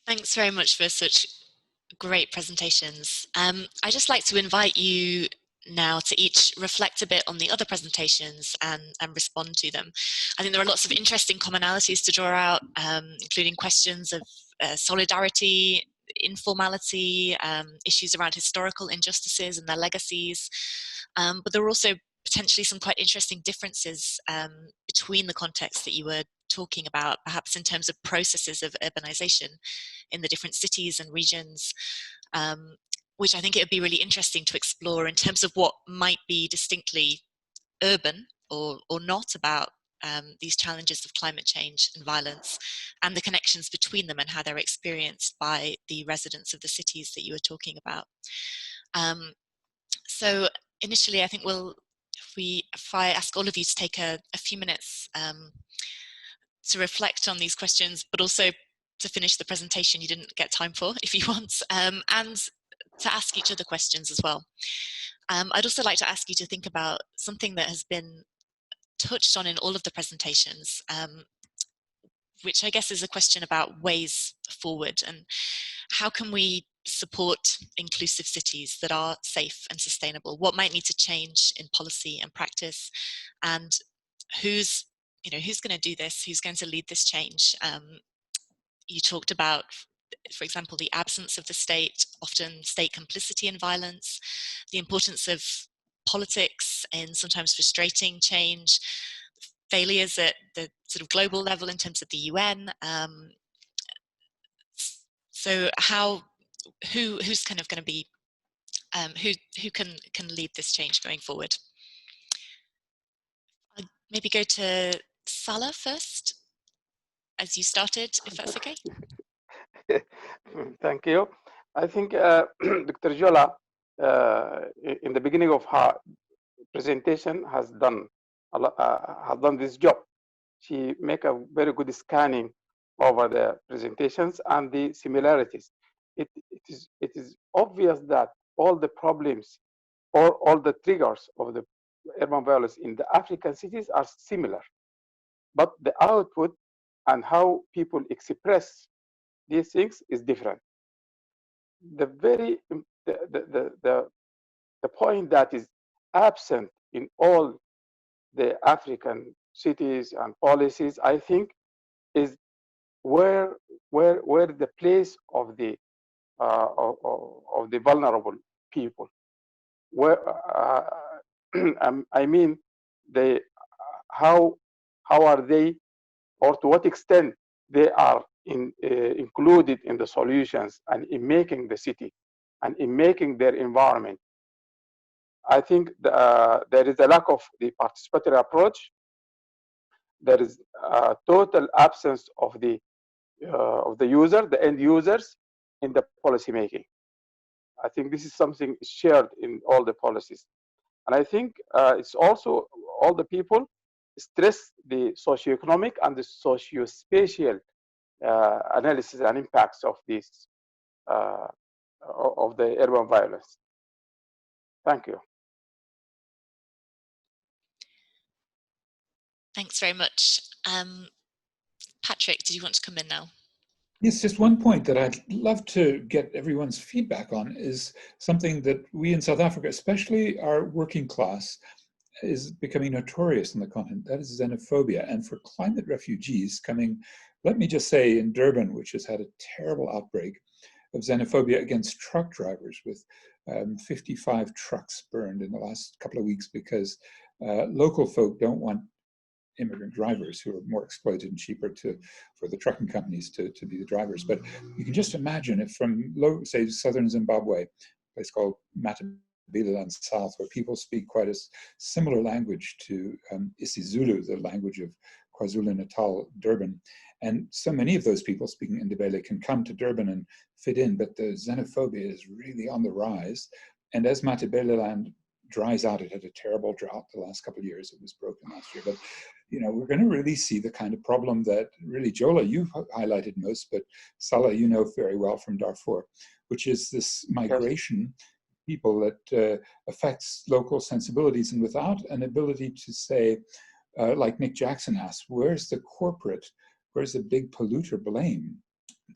Thanks very much for such great presentations. I'd just like to invite you now to each reflect a bit on the other presentations and respond to them. I think there are lots of interesting commonalities to draw out, including questions of solidarity, informality, issues around historical injustices and their legacies. But there are also potentially some quite interesting differences between the contexts that you were talking about, perhaps in terms of processes of urbanization in the different cities and regions, which I think it would be really interesting to explore in terms of what might be distinctly urban or not about these challenges of climate change and violence, and the connections between them and how they're experienced by the residents of the cities that you were talking about. So initially, I think if I ask all of you to take a few minutes to reflect on these questions, but also to finish the presentation you didn't get time for, if you want, and to ask each other questions as well. I'd also like to ask you to think about something that has been touched on in all of the presentations, which I guess is a question about ways forward and how can we support inclusive cities that are safe and sustainable? What might need to change in policy and practice, and who's going to do this? Who's going to lead this change? You talked about, for example, the absence of the state, often state complicity in violence, the importance of politics in sometimes frustrating change, failures at the sort of global level in terms of the UN. So who's kind of going to be, who can lead this change going forward? I'll maybe go to Salah first, as you started, if that's okay. Thank you. I think Dr. Jola, in the beginning of her presentation, has done this job. She make a very good scanning over the presentations and the similarities. It is obvious that all the problems or all the triggers of the urban violence in the African cities are similar, but the output and how people express these things is different. The point that is absent in all the African cities and policies, I think, is where the place of the vulnerable people. Where I mean, how are they, or to what extent they are included in the solutions and in making the city and in making their environment. I think there is a lack of the participatory approach. There is a total absence of the user, the end users, in the policy making. I think this is something shared in all the policies, and I think it's also all the people stress the socioeconomic and the socio-spatial analysis and impacts of this of the urban violence. Thank you. Thanks very much. Patrick, did you want to come in now? Yes, just one point that I'd love to get everyone's feedback on is something that we in South Africa, especially our working class, is becoming notorious in the continent. That is xenophobia. And for climate refugees coming, let me just say, in Durban, which has had a terrible outbreak of xenophobia against truck drivers, with 55 trucks burned in the last couple of weeks because local folk don't want immigrant drivers who are more exploited and cheaper for the trucking companies to be the drivers. But you can just imagine if from, say, southern Zimbabwe, a place called Matabeleland South, where people speak quite a similar language to isiZulu, the language of KwaZulu-Natal, Durban. And so many of those people speaking Ndebele can come to Durban and fit in, but the xenophobia is really on the rise. And as Matabeleland dries out, it had a terrible drought the last couple of years. It was broken last year. But we're going to really see the kind of problem that really, Jola, you've highlighted most, but Salah, you know very well from Darfur, which is this migration people that affects local sensibilities, and without an ability to say, like Nick Jackson asked, where's the corporate, where's the big polluter blame?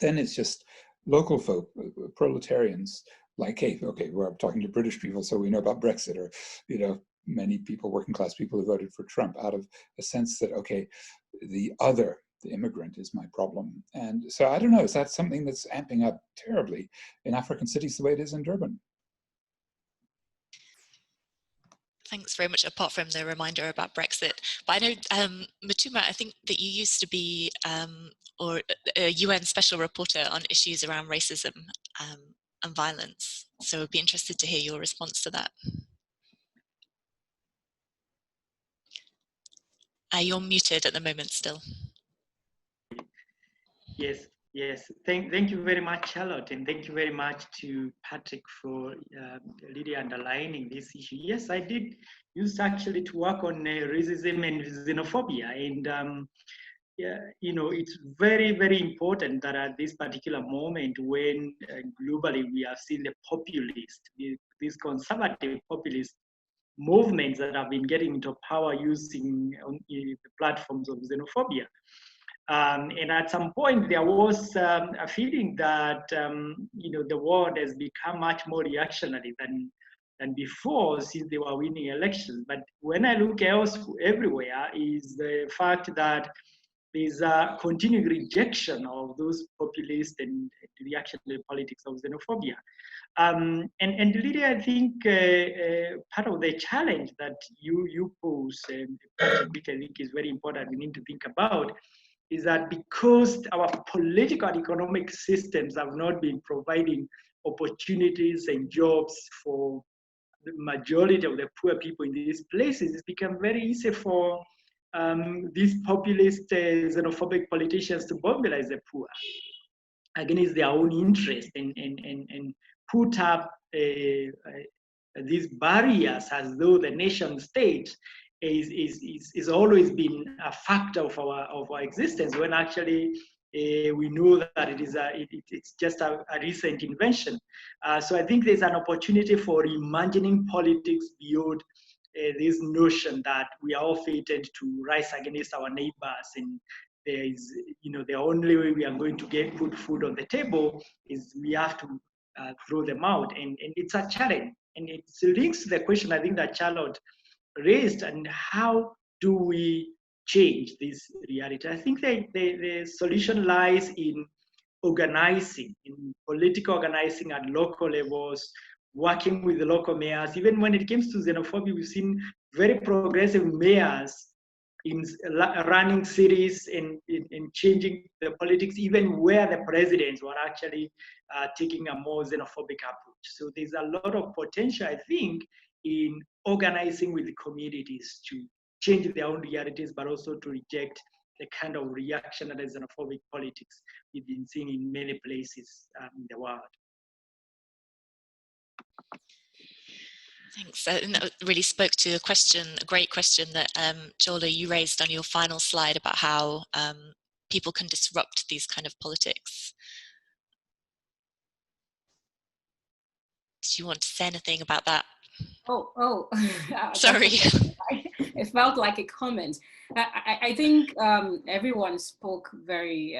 then it's just local folk, proletarians, like, hey, okay, we're talking to British people, so we know about Brexit, or, you know, many people, working class people who voted for Trump, out of a sense that, okay, the other, the immigrant is my problem. And so I don't know, is that something that's amping up terribly in African cities the way it is in Durban? Thanks very much, apart from the reminder about Brexit. But I know, Matuma, I think that you used to be or a UN special reporter on issues around racism and violence. So I'd be interested to hear your response to that. You're muted at the moment still. Yes, yes. Thank you very much, Charlotte, and thank you very much to Patrick for really underlining this issue. Yes, I did used actually to work on racism and xenophobia, and yeah, you know, it's very, very important that at this particular moment, when globally we have seen the populist, these conservative populist movements that have been getting into power using the platforms of xenophobia. And at some point, there was a feeling that you know, the world has become much more reactionary than before, since they were winning elections. But when I look everywhere, is the fact that there's a continuing rejection of those populist and reactionary politics of xenophobia. And really, I think part of the challenge that you pose, which I think is very important, we need to think about, is that because our political and economic systems have not been providing opportunities and jobs for the majority of the poor people in these places, it's become very easy for these populist xenophobic politicians to mobilize the poor against their own interest and put up these barriers as though the nation state is always been a factor of our existence, when actually we know that it's just a recent invention. So I think there's an opportunity for reimagining politics beyond this notion that we are all fated to rise against our neighbors, and there is, you know, the only way we are going to put food on the table is we have to throw them out, and it's a challenge, and it links to the question I think that Charlotte raised, and how do we change this reality? I think the solution lies in organizing, in political organizing at local levels, working with the local mayors. Even when it comes to xenophobia, we've seen very progressive mayors in running cities and in changing the politics, even where the presidents were actually taking a more xenophobic approach. So there's a lot of potential, I think, in organizing with the communities to change their own realities, but also to reject the kind of reactionary xenophobic politics we've been seeing in many places in the world. Thanks. And that really spoke to a question, a great question that Jola, you raised on your final slide about how people can disrupt these kind of politics. Do you want to say anything about that? Oh, sorry. It felt like a comment. I think everyone spoke very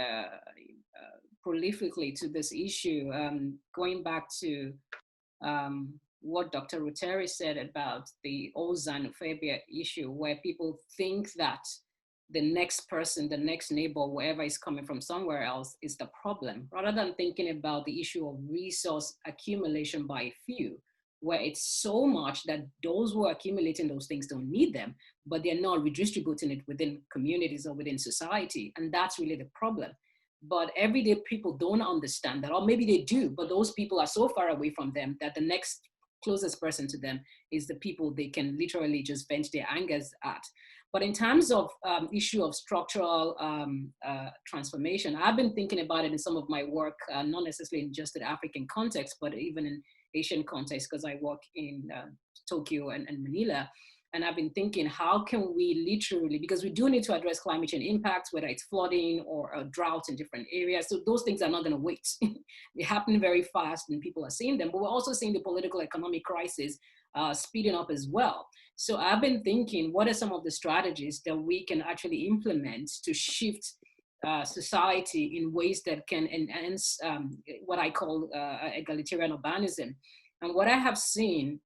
prolifically to this issue. Going back to what Dr. Ruteri said about the old xenophobia issue, where people think that the next person, the next neighbor, wherever is coming from somewhere else is the problem, rather than thinking about the issue of resource accumulation by a few, where it's so much that those who are accumulating those things don't need them, but they're not redistributing it within communities or within society. And that's really the problem. But everyday people don't understand that, or maybe they do, but those people are so far away from them that the next closest person to them is the people they can literally just vent their angers at. But in terms of issue of structural transformation, I've been thinking about it in some of my work, not necessarily in just the African context, but even in Asian context, because I work in Tokyo and Manila. And I've been thinking, how can we literally, because we do need to address climate change impacts, whether it's flooding or a drought in different areas. So those things are not going to wait. They happen very fast and people are seeing them, but we're also seeing the political economic crisis speeding up as well. So I've been thinking, what are some of the strategies that we can actually implement to shift society in ways that can enhance what I call egalitarian urbanism. And what I have seen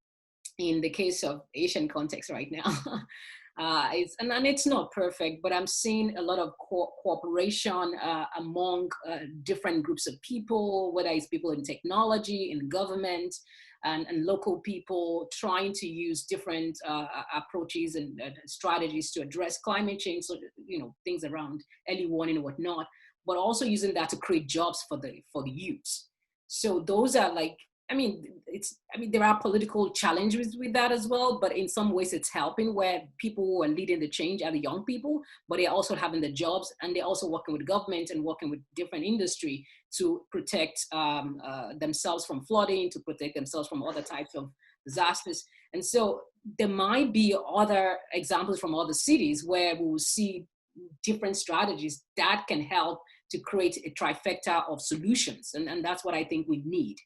in the case of Asian context right now, and it's not perfect, but I'm seeing a lot of cooperation among different groups of people, whether it's people in technology, in government, and local people trying to use different approaches and strategies to address climate change, so things around early warning and whatnot, but also using that to create jobs for the youth. So those are like, there are political challenges with that as well, but in some ways it's helping, where people who are leading the change are the young people, but they're also having the jobs, and they're also working with government and working with different industry to protect themselves from flooding, to protect themselves from other types of disasters. And so there might be other examples from other cities where we will see different strategies that can help to create a trifecta of solutions. And that's what I think we need.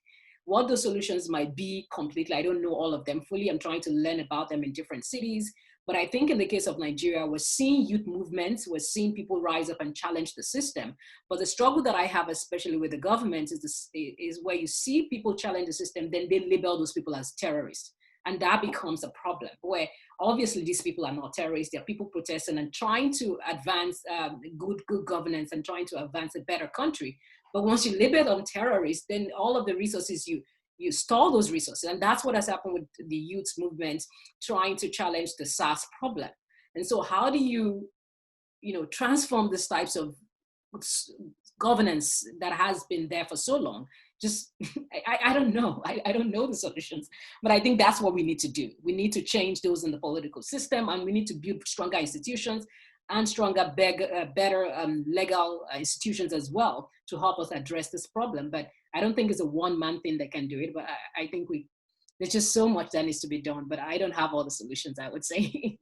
What the solutions might be completely, I don't know all of them fully. I'm trying to learn about them in different cities. But I think in the case of Nigeria, we're seeing youth movements, we're seeing people rise up and challenge the system. But the struggle that I have, especially with the government, is where you see people challenge the system, then they label those people as terrorists. And that becomes a problem, where obviously these people are not terrorists. They're people protesting and trying to advance good governance and trying to advance a better country. But once you label them terrorists, then all of the resources, you stall those resources. And that's what has happened with the youth movement trying to challenge the SARS problem. And so how do you transform these types of governance that has been there for so long? Just, I don't know. I don't know the solutions, but I think that's what we need to do. We need to change those in the political system, and we need to build stronger institutions and stronger, better legal institutions as well to help us address this problem. But I don't think it's a one-man thing that can do it, but I think there's just so much that needs to be done, but I don't have all the solutions, I would say.